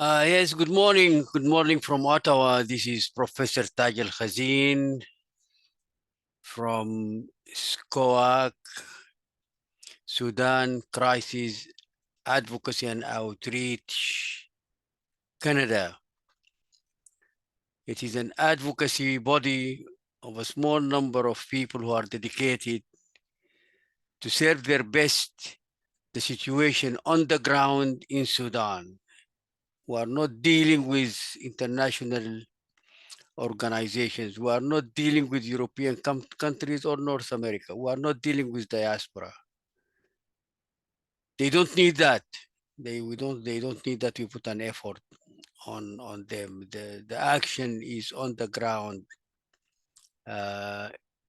Yes, good morning. Good morning from Ottawa. This is Professor Taj Al Khazin from SCOAC, Sudan Crisis Advocacy and Outreach, Canada. It is an advocacy body of a small number of people who are dedicated to serve their best the situation on the ground in Sudan. We are not dealing with international organizations. We are not dealing with European countries or North America. We are not dealing with diaspora. They don't need that. They don't need that we put an effort on them. The action is on the ground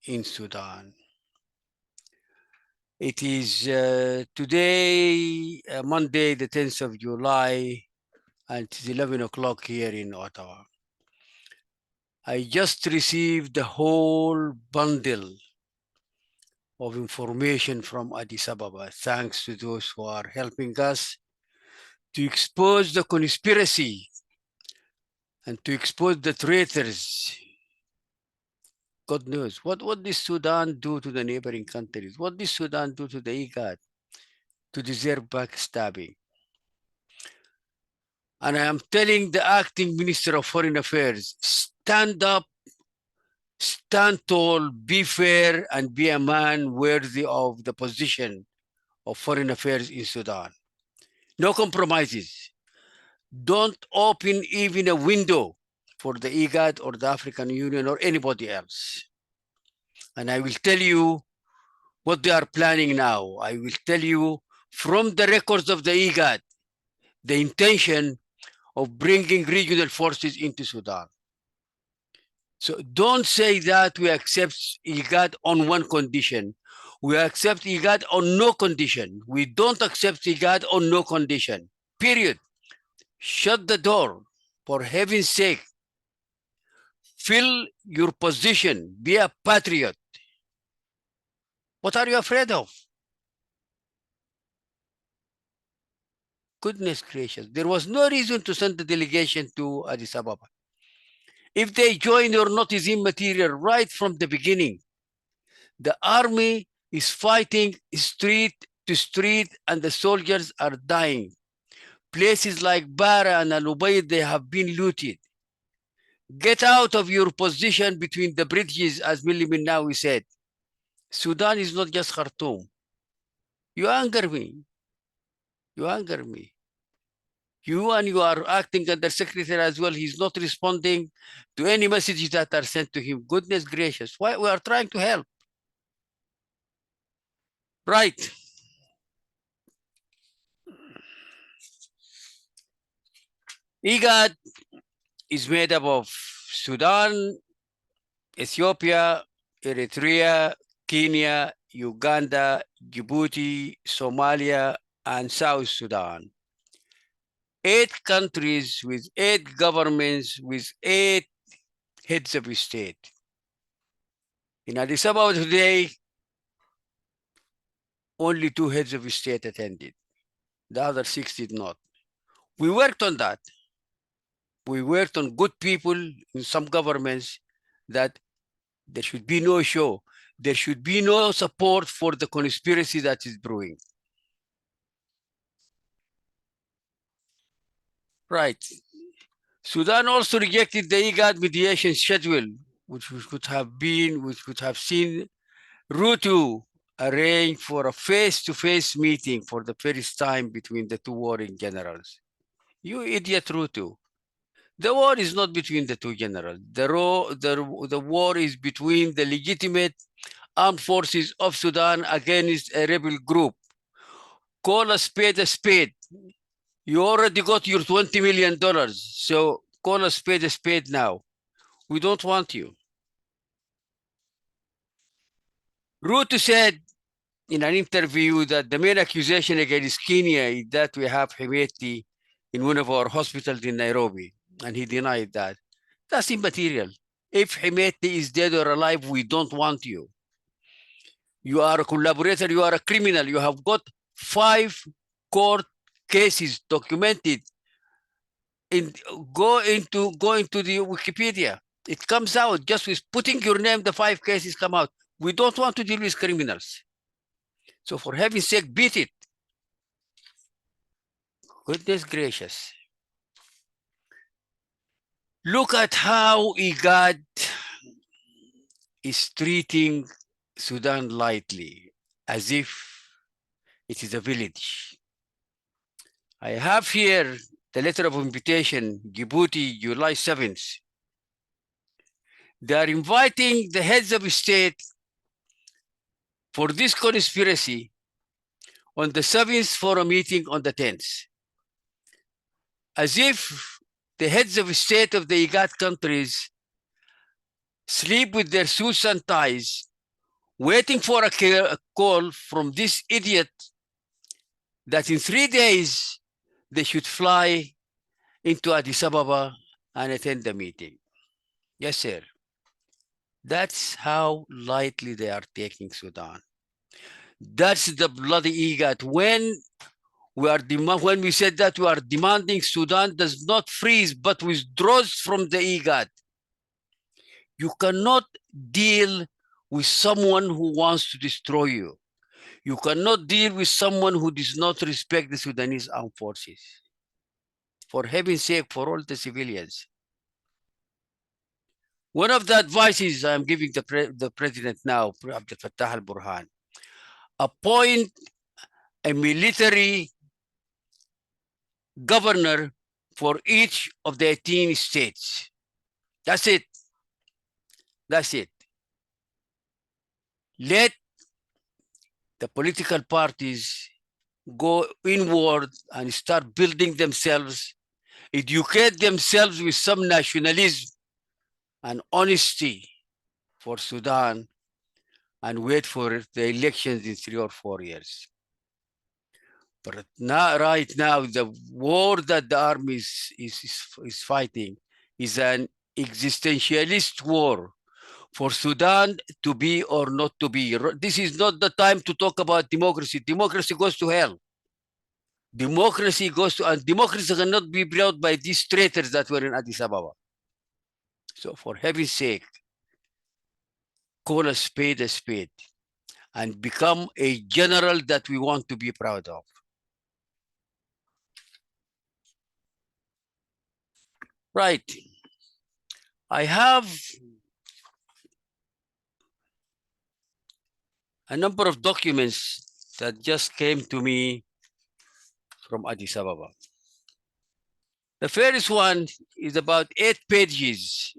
in Sudan. It is today, Monday, the 10th of July, and it's 11 o'clock here in Ottawa. I just received the whole bundle of information from Addis Ababa, thanks to those who are helping us to expose the conspiracy and to expose the traitors. God knows. What did Sudan do to the neighboring countries? What did Sudan do to the IGAD to deserve backstabbing? And I am telling the acting Minister of Foreign Affairs, stand up, stand tall, be fair, and be a man worthy of the position of Foreign Affairs in Sudan. No compromises. Don't open even a window for the IGAD or the African Union or anybody else. And I will tell you what they are planning now. I will tell you from the records of the IGAD, the intention of bringing regional forces into Sudan. So don't say that we accept IGAD on one condition. We accept IGAD on no condition. We don't accept IGAD on no condition, period. Shut the door, for heaven's sake. Fill your position. Be a patriot. What are you afraid of? Goodness gracious. There was no reason to send the delegation to Addis Ababa. If they join or not is immaterial right from the beginning. The army is fighting street to street and the soldiers are dying. Places like Bara and Al Ubaid, they have been looted. Get out of your position between the bridges, as Milli Minnawi said. Sudan is not just Khartoum. You anger me. You anger me. You and you are acting under secretary as well. He's not responding to any messages that are sent to him. Goodness gracious. Why? We are trying to help. Right. IGAD is made up of Sudan, Ethiopia, Eritrea, Kenya, Uganda, Djibouti, Somalia, and South Sudan. 8 countries with 8 governments with 8 heads of state. In Addis Ababa today, only 2 heads of state attended. The other 6 did not. We worked on that. We worked on good people in some governments that there should be no show. There should be no support for the conspiracy that is brewing. Right. Sudan also rejected the IGAD mediation schedule, which could have seen Ruto arrange for a face-to-face meeting for the first time between the 2 warring generals. You idiot, Ruto. The war is not between the 2 generals. The war is between the legitimate armed forces of Sudan against a rebel group. Call a spade a spade. You already got your $20 million, so call a spade now. We don't want you. Ruto said in an interview that the main accusation against Kenya is that we have Hemeti in one of our hospitals in Nairobi, and he denied that. That's immaterial. If Hemeti is dead or alive, we don't want you. You are a collaborator, you are a criminal. You have got 5 court cases documented go into the Wikipedia. It comes out just with putting your name, the 5 cases come out. We don't want to deal with criminals. So for heaven's sake, beat it. Goodness gracious. Look at how IGAD is treating Sudan lightly, as if it is a village. I have here the letter of invitation, Djibouti, July 7th. They are inviting the heads of state for this conspiracy on the 7th forum meeting on the 10th. As if the heads of state of the IGAD countries sleep with their suits and ties, waiting for a call from this idiot that in 3 days they should fly into Addis Ababa and attend the meeting. Yes, sir. That's how lightly they are taking Sudan. That's the bloody IGAD. When we said that we are demanding Sudan does not freeze but withdraws from the IGAD. You cannot deal with someone who wants to destroy you. You cannot deal with someone who does not respect the Sudanese armed forces. For heaven's sake, for all the civilians. One of the advices I'm giving the president now, Abdel Fattah al-Burhan, appoint a military governor for each of the 18 states. That's it. That's it. Let the political parties go inward and start building themselves, educate themselves with some nationalism and honesty for Sudan, and wait for the elections in 3 or 4 years. But now, right now, the war that the army is fighting is an existentialist war for Sudan to be or not to be. This is not the time to talk about democracy. Democracy goes to hell. Democracy goes to, and democracy cannot be brought by these traitors that were in Addis Ababa. So for heaven's sake, call a spade and become a general that we want to be proud of. Right. I have a number of documents that just came to me from Addis Ababa. The first one is about 8 pages.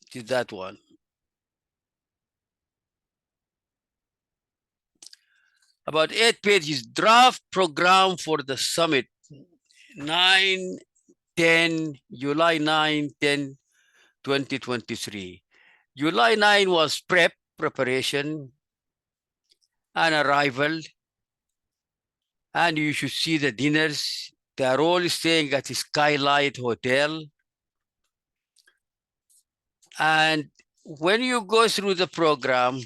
It is that one. About 8 pages, draft program for the summit, July 9, 10, 2023. July 9 was preparation, and arrival, and you should see the dinners. They are all staying at the Skylight Hotel. And when you go through the program,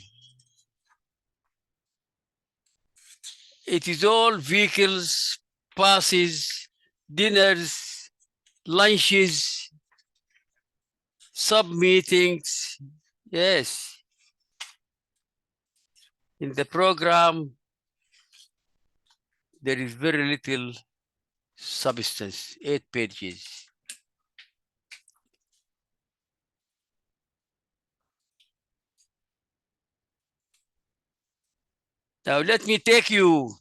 it is all vehicles, passes, dinners, lunches, sub-meetings. Yes. In the program, there is very little substance, 8 pages. Now, let me take you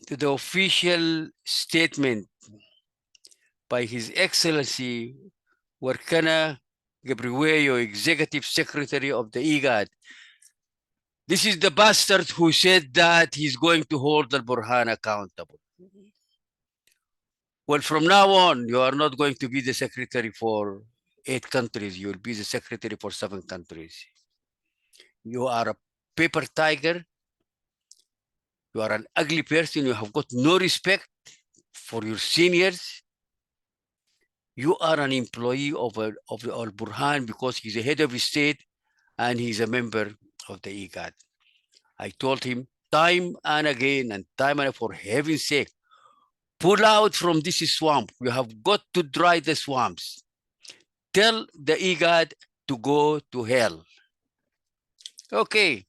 to the official statement by His Excellency Warkana Gabriello, Executive Secretary of the IGAD. This is the bastard who said that he's going to hold al-Burhan accountable. Well, from now on, you are not going to be the secretary for 8 countries. You will be the secretary for 7 countries. You are a paper tiger. You are an ugly person. You have got no respect for your seniors. You are an employee of al-Burhan because he's a head of state and he's a member of the IGAD. I told him time and again, for heaven's sake, Pull out from this swamp. You have got to dry the swamps. Tell the IGAD to go to hell. Okay.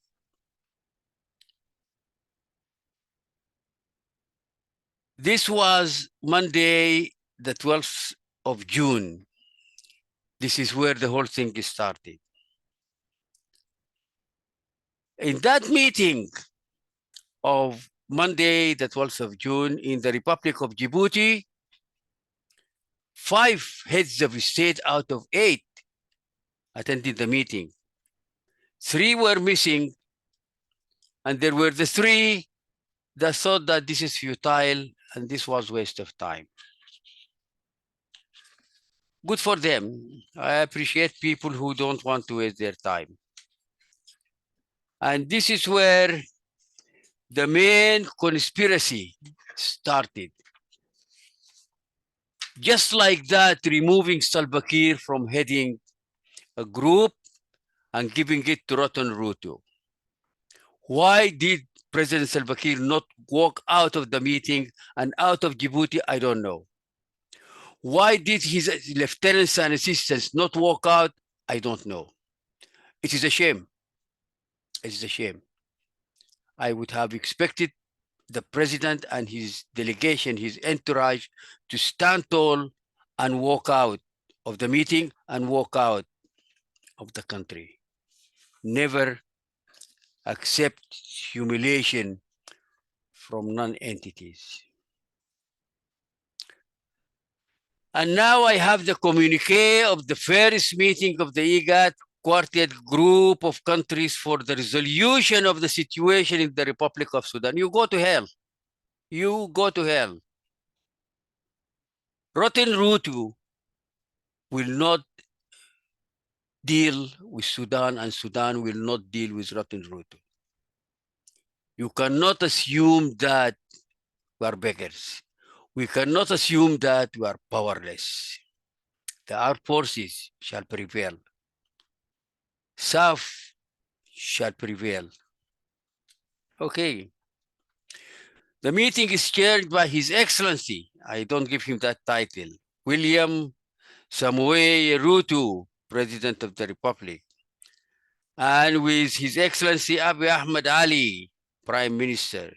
This was Monday, the 12th of June. This is where the whole thing started. In that meeting of Monday, the 12th of June, in the Republic of Djibouti, 5 heads of state out of 8 attended the meeting. 3 were missing, and there were the 3 that thought that this is futile and this was waste of time. Good for them. I appreciate people who don't want to waste their time. And this is where the main conspiracy started. Just like that, removing Salva Kiir from heading a group and giving it to Rotten Ruto. Why did President Salva Kiir not walk out of the meeting and out of Djibouti? I don't know. Why did his lieutenants and assistants not walk out? I don't know. It is a shame. It is a shame. I would have expected the president and his delegation, his entourage, to stand tall and walk out of the meeting and walk out of the country. Never accept humiliation from non-entities. And now I have the communique of the first meeting of the IGAD Quartet group of countries for the resolution of the situation in the Republic of Sudan. You go to hell. You go to hell. Rotten Ruto will not deal with Sudan, and Sudan will not deal with Rotten Ruto. You cannot assume that we are beggars. We cannot assume that we are powerless. The armed forces shall prevail. SAF shall prevail. Okay. The meeting is chaired by His Excellency. I don't give him that title. William Samoei Ruto, President of the Republic. And with His Excellency Abiy Ahmed Ali, Prime Minister.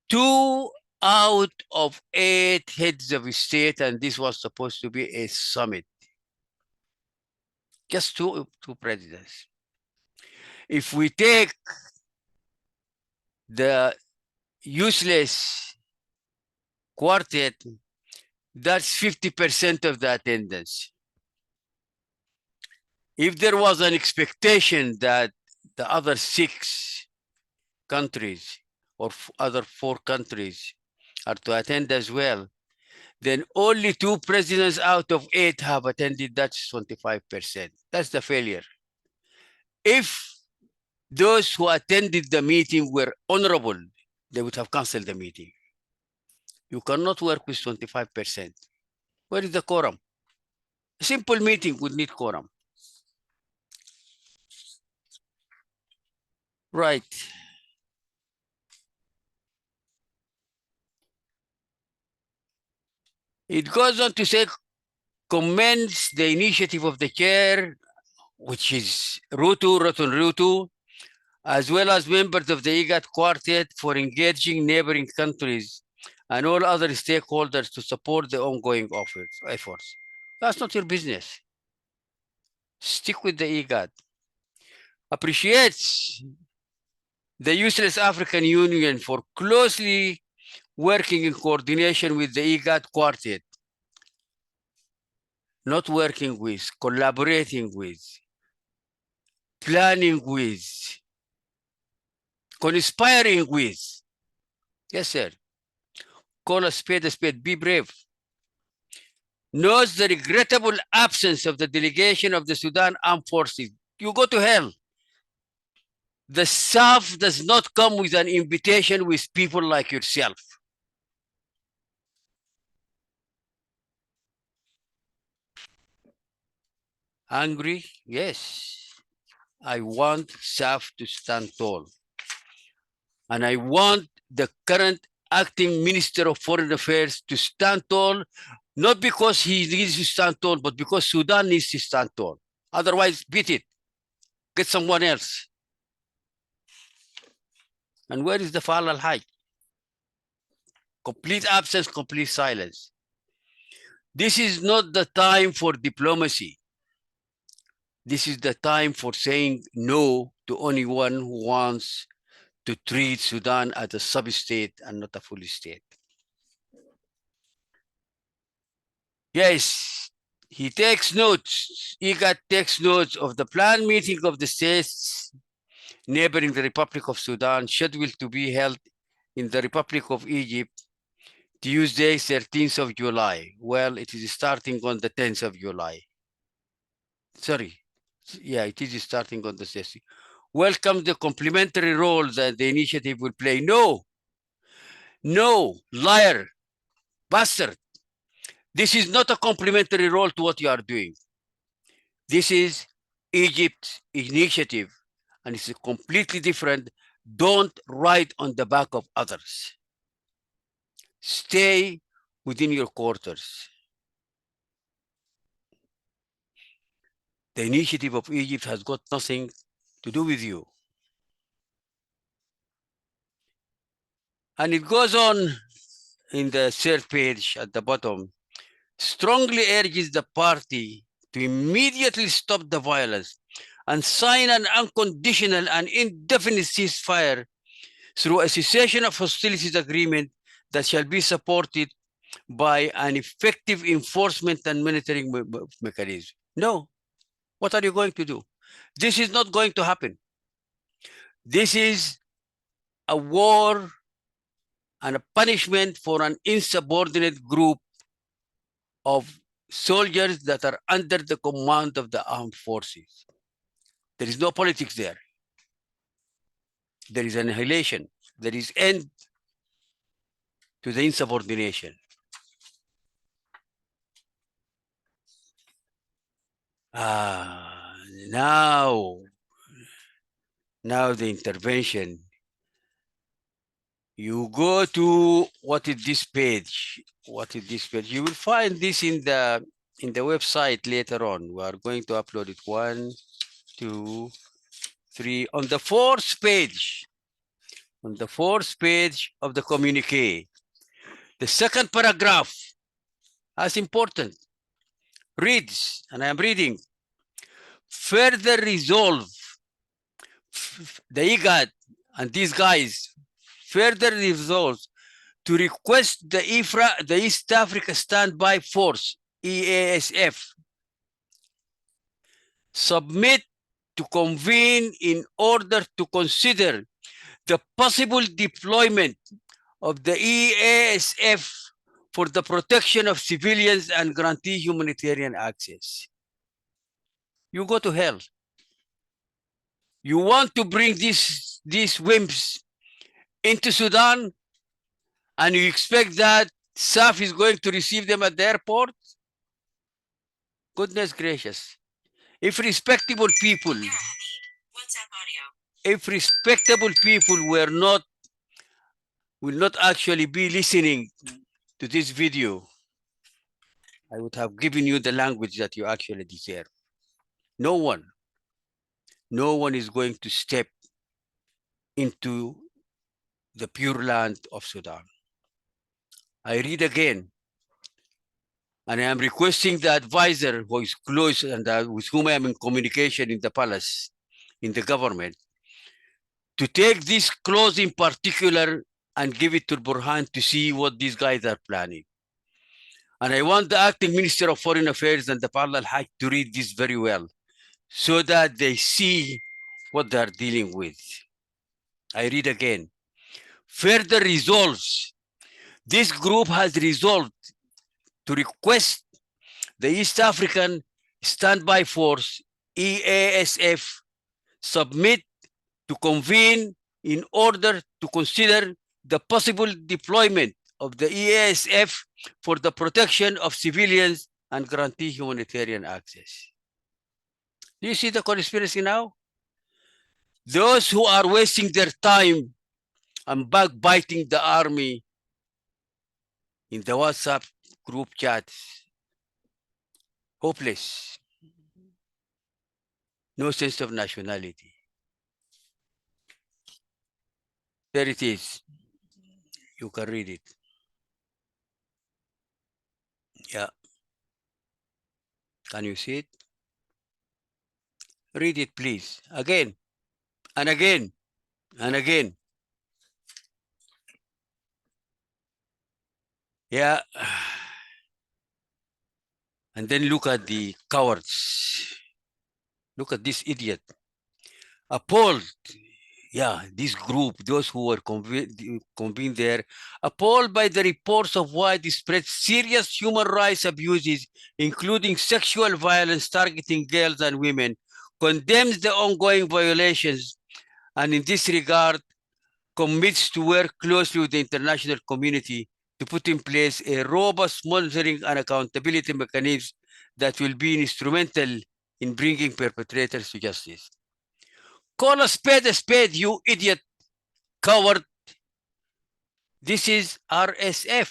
2 out of 8 heads of state, and this was supposed to be a summit. Just two presidents. If we take the useless quartet, that's 50% of the attendance. If there was an expectation that the other 6 countries or other 4 countries are to attend as well, then only 2 presidents out of 8 have attended. That's 25%. That's the failure. If those who attended the meeting were honorable, they would have canceled the meeting. You cannot work with 25%. Where is the quorum? A simple meeting would need quorum. Right. It goes on to say, commends the initiative of the chair, which is Rotten Ruto, as well as members of the IGAD Quartet for engaging neighboring countries and all other stakeholders to support the ongoing efforts. That's not your business. Stick with the IGAD. Appreciates the useless African Union for closely working in coordination with the IGAD Quartet, not working with, collaborating with, planning with, conspiring with. Yes, sir. Call a spade, be brave. Knows the regrettable absence of the delegation of the Sudan Armed Forces. You go to hell. The SAF does not come with an invitation with people like yourself. Angry? Yes. I want SAF to stand tall. And I want the current acting Minister of Foreign Affairs to stand tall, not because he needs to stand tall, but because Sudan needs to stand tall. Otherwise, beat it. Get someone else. And where is the Fa'al al-Hajj? Complete absence, complete silence. This is not the time for diplomacy. This is the time for saying no to anyone who wants to treat Sudan as a sub-state and not a full state. Yes, he takes notes. IGAD takes notes of the planned meeting of the states neighboring the Republic of Sudan, scheduled to be held in the Republic of Egypt Tuesday, 13th of July. Well, it is starting on the 10th of July. Sorry. Yeah, it is starting on the 10th. Welcome the complementary role that the initiative will play. No, no, liar, bastard. This is not a complementary role to what you are doing. This is Egypt's initiative, and it's completely different. Don't write on the back of others. Stay within your quarters. The initiative of Egypt has got nothing to do with you. And it goes on in the third page at the bottom, strongly urges the party to immediately stop the violence and sign an unconditional and indefinite ceasefire through a cessation of hostilities agreement that shall be supported by an effective enforcement and monitoring mechanism. No. What are you going to do? This is not going to happen. This is a war and a punishment for an insubordinate group of soldiers that are under the command of the armed forces. There is no politics there. There is annihilation. There is end to the insubordination. Now the intervention. You go to what is this page? What is this page? You will find this in the website later on. We are going to upload it 1, 2, 3 on the fourth page. On the fourth page of the communique. The second paragraph, that's important, reads, and I am reading, further resolve, the IGAD and these guys further resolve to request the East Africa Standby Force, EASF, submit to convene in order to consider the possible deployment of the EASF for the protection of civilians and guarantee humanitarian access. You go to hell. You want to bring these wimps into Sudan, and you expect that SAF is going to receive them at the airport? Goodness gracious. If respectable people will not actually be listening to this video, I would have given you the language that you actually deserve. No one is going to step into the pure land of Sudan. I read again, and I am requesting the advisor who is close and with whom I am in communication in the palace, in the government, to take this clause in particular and give it to Burhan to see what these guys are planning. And I want the acting Minister of Foreign Affairs and the Fa'al al-Hajj to read this very well so that they see what they're dealing with. I read again. Further resolves. This group has resolved to request the East African Standby Force, EASF, submit to convene in order to consider the possible deployment of the EASF for the protection of civilians and guarantee humanitarian access. Do you see the conspiracy now? Those who are wasting their time and backbiting the army in the WhatsApp group chats. Hopeless. No sense of nationality. There it is. You can read it. Yeah. Can you see it? Read it, please. Again and again and again. Yeah. And then look at the cowards. Look at this idiot. Appalled. Yeah, this group, those who were convened there, appalled by the reports of widespread serious human rights abuses, including sexual violence targeting girls and women, condemns the ongoing violations, and in this regard, commits to work closely with the international community to put in place a robust monitoring and accountability mechanism that will be instrumental in bringing perpetrators to justice. Call a spade, you idiot, coward. This is RSF.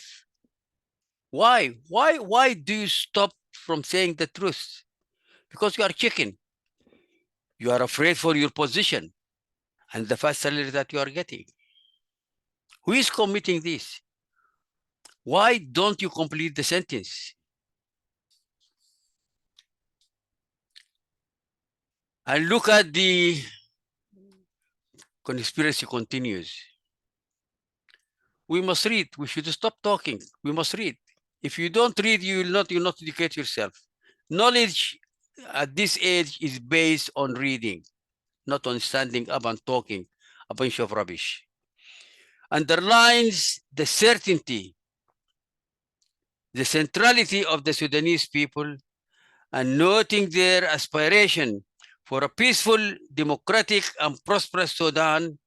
Why? Why do you stop from saying the truth? Because you are chicken. You are afraid for your position and the fast salary that you are getting. Who is committing this? Why don't you complete the sentence? And look at the conspiracy continues. We must read. We should stop talking. We must read. If you don't read, you will not educate yourself. Knowledge at this age is based on reading, not on standing up and talking a bunch of rubbish. Underlines the certainty, the centrality of the Sudanese people, and noting their aspiration for a peaceful, democratic, and prosperous Sudan,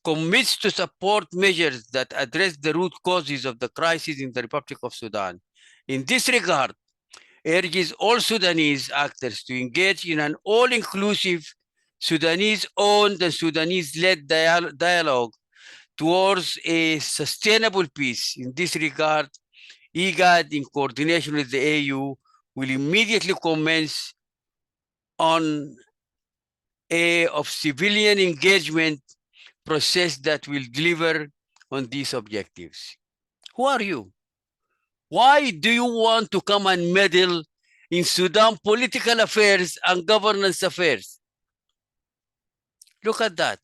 commits to support measures that address the root causes of the crisis in the Republic of Sudan. In this regard, urges all Sudanese actors to engage in an all-inclusive, Sudanese-owned and Sudanese-led dialogue towards a sustainable peace. In this regard, IGAD, in coordination with the AU, will immediately commence on of civilian engagement process that will deliver on these objectives. Who are you? Why do you want to come and meddle in Sudan political affairs and governance affairs? Look at that.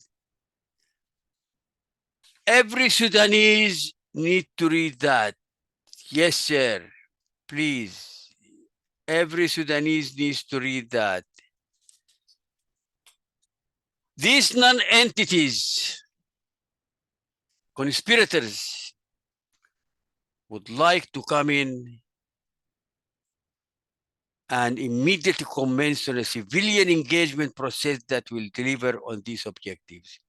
Every Sudanese need to read that. Yes, sir. Please. Every Sudanese needs to read that. These non-entities, conspirators, would like to come in and immediately commence on a civilian engagement process that will deliver on these objectives.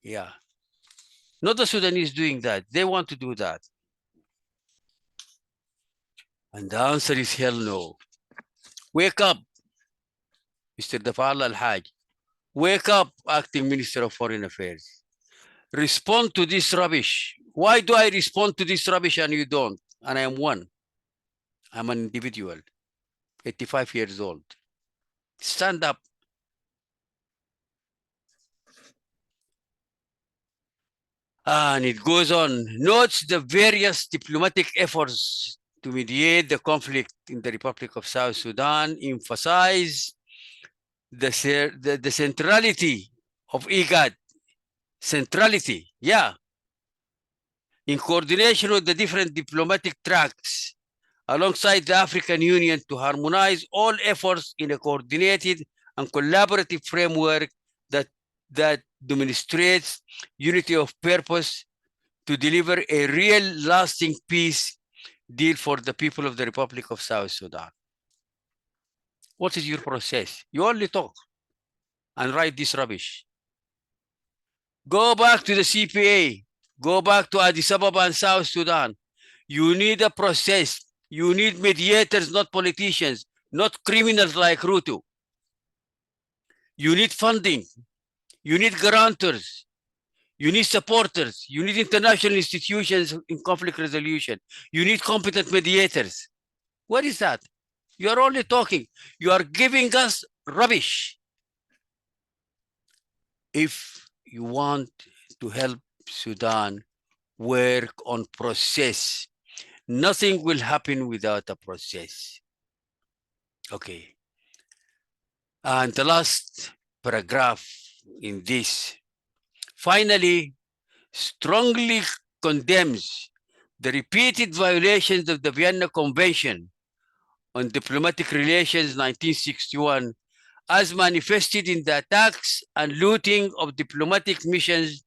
Yeah. Not the Sudanese doing that. They want to do that. And the answer is hell no. Wake up, Mr. Dafal Al-Haj. Wake up, Acting Minister of Foreign Affairs. Respond to this rubbish. Why do I respond to this rubbish and you don't? And I am one. I'm an individual, 85 years old. Stand up. And it goes on. Notes the various diplomatic efforts to mediate the conflict in the Republic of South Sudan, emphasize the centrality of IGAD. Centrality, yeah. In coordination with the different diplomatic tracks, alongside the African Union, to harmonize all efforts in a coordinated and collaborative framework that demonstrates unity of purpose to deliver a real lasting peace deal for the people of the Republic of South Sudan. What is your process? You only talk and write this rubbish. Go back to the CPA. Go back to Addis Ababa and South Sudan. You need a process. You need mediators, not politicians, not criminals like Ruto. You need funding. You need guarantors. You need supporters. You need international institutions in conflict resolution. You need competent mediators. What is that? You are only talking. You are giving us rubbish. If you want to help Sudan work on process, nothing will happen without a process. Okay. And the last paragraph in this finally strongly condemns the repeated violations of the Vienna Convention on Diplomatic Relations 1961 as manifested in the attacks and looting of diplomatic missions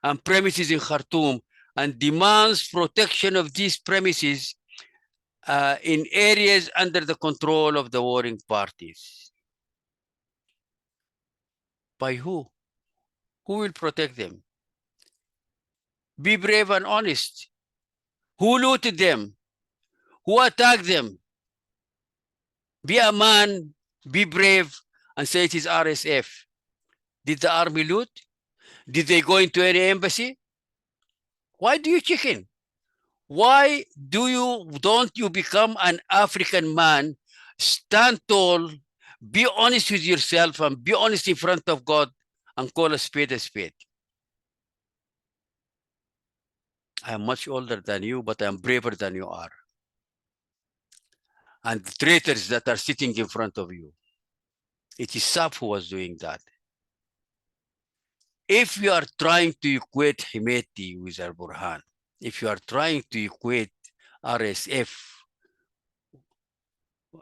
and premises in Khartoum, and demands protection of these premises in areas under the control of the warring parties. By who? Who will protect them? Be brave and honest. Who looted them? Who attacked them? Be a man, be brave, and say it is RSF. Did the army loot? Did they go into any embassy? Why do you chicken? Why don't you become an African man, stand tall, be honest with yourself and be honest in front of God and call a spade a spade? I am much older than you, but I am braver than you are. And the traitors that are sitting in front of you, it is SAP who was doing that. If you are trying to equate Himeti with Al-Burhan, if you are trying to equate RSF,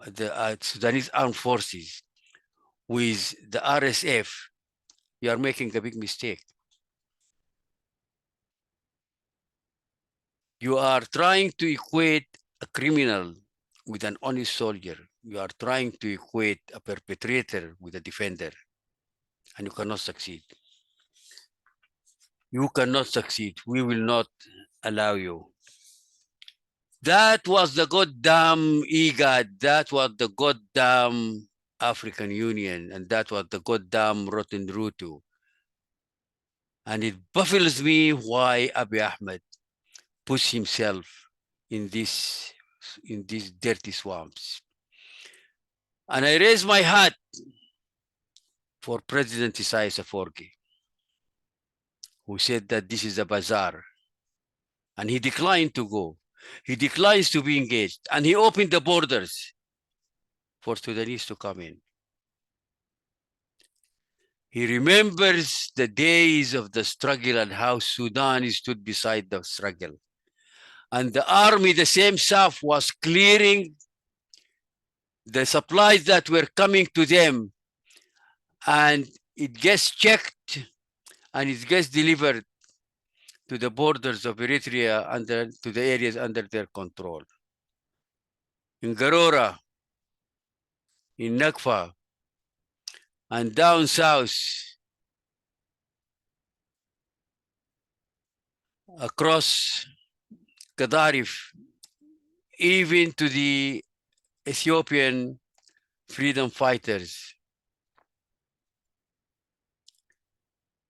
the Sudanese Armed Forces, with the RSF, you are making a big mistake. You are trying to equate a criminal with an honest soldier. You are trying to equate a perpetrator with a defender, and you cannot succeed. You cannot succeed. We will not allow you. That was the goddamn IGAD. That was the goddamn African Union. And that was the goddamn Rotten Rutu. And it baffles me why Abiy Ahmed puts himself in these dirty swamps. And I raise my hat for President Isaias Afwerki, who said that this is a bazaar. And he declined to go. He declines to be engaged. And he opened the borders for Sudanese to come in. He remembers the days of the struggle and how Sudan stood beside the struggle. And the army, the same SAF, was clearing the supplies that were coming to them. And it gets checked and it gets delivered to the borders of Eritrea, to the areas under their control. In Garora, in Nakfa, and down south, across Gadarif, even to the Ethiopian freedom fighters.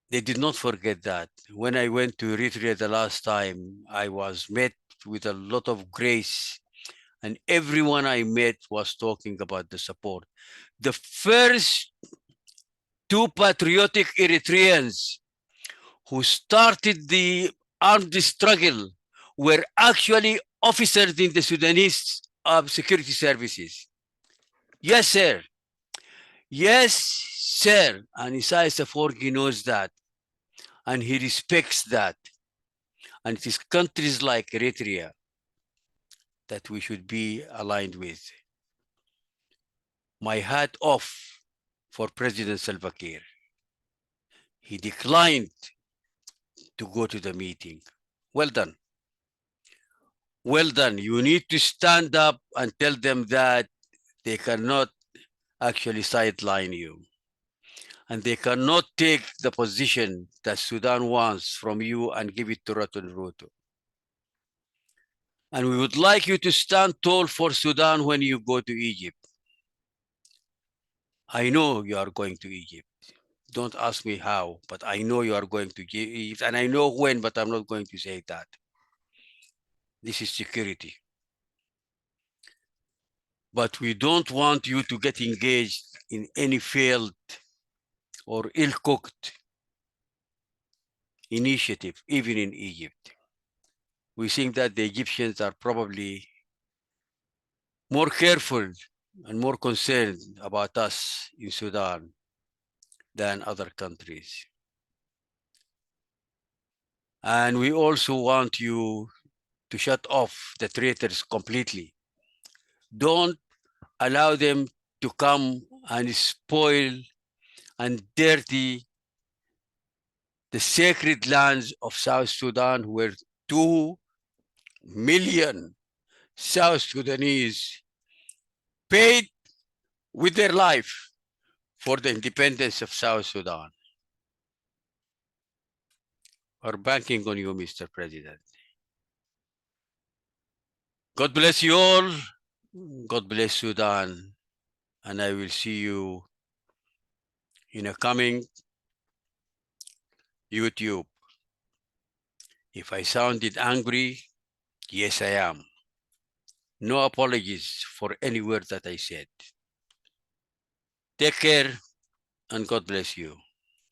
They did not forget that. When I went to Eritrea the last time, I was met with a lot of grace, and everyone I met was talking about the support. The first two patriotic Eritreans who started the armed struggle were actually officers in the Sudanese security services. Yes, sir. Yes, sir. And Isaias Afwerki knows that. And he respects that. And it is countries like Eritrea that we should be aligned with. My hat off for President Salva Kiir. He declined to go to the meeting. Well done. Well done. You need to stand up and tell them that they cannot actually sideline you. And they cannot take the position that Sudan wants from you and give it to Rotten Ruto. And we would like you to stand tall for Sudan when you go to Egypt. I know you are going to Egypt. Don't ask me how, but I know you are going to give, and I know when, but I'm not going to say that. This is security. But we don't want you to get engaged in any failed or ill-cooked initiative, even in Egypt. We think that the Egyptians are probably more careful and more concerned about us in Sudan than other countries. And we also want you to shut off the traitors completely. Don't allow them to come and spoil and dirty the sacred lands of South Sudan, where 2 million South Sudanese paid with their life for the independence of South Sudan. We're banking on you, Mr. President. God bless you all. God bless Sudan. And I will see you in a coming YouTube. If I sounded angry, yes, I am. No apologies for any word that I said. Take care and God bless you.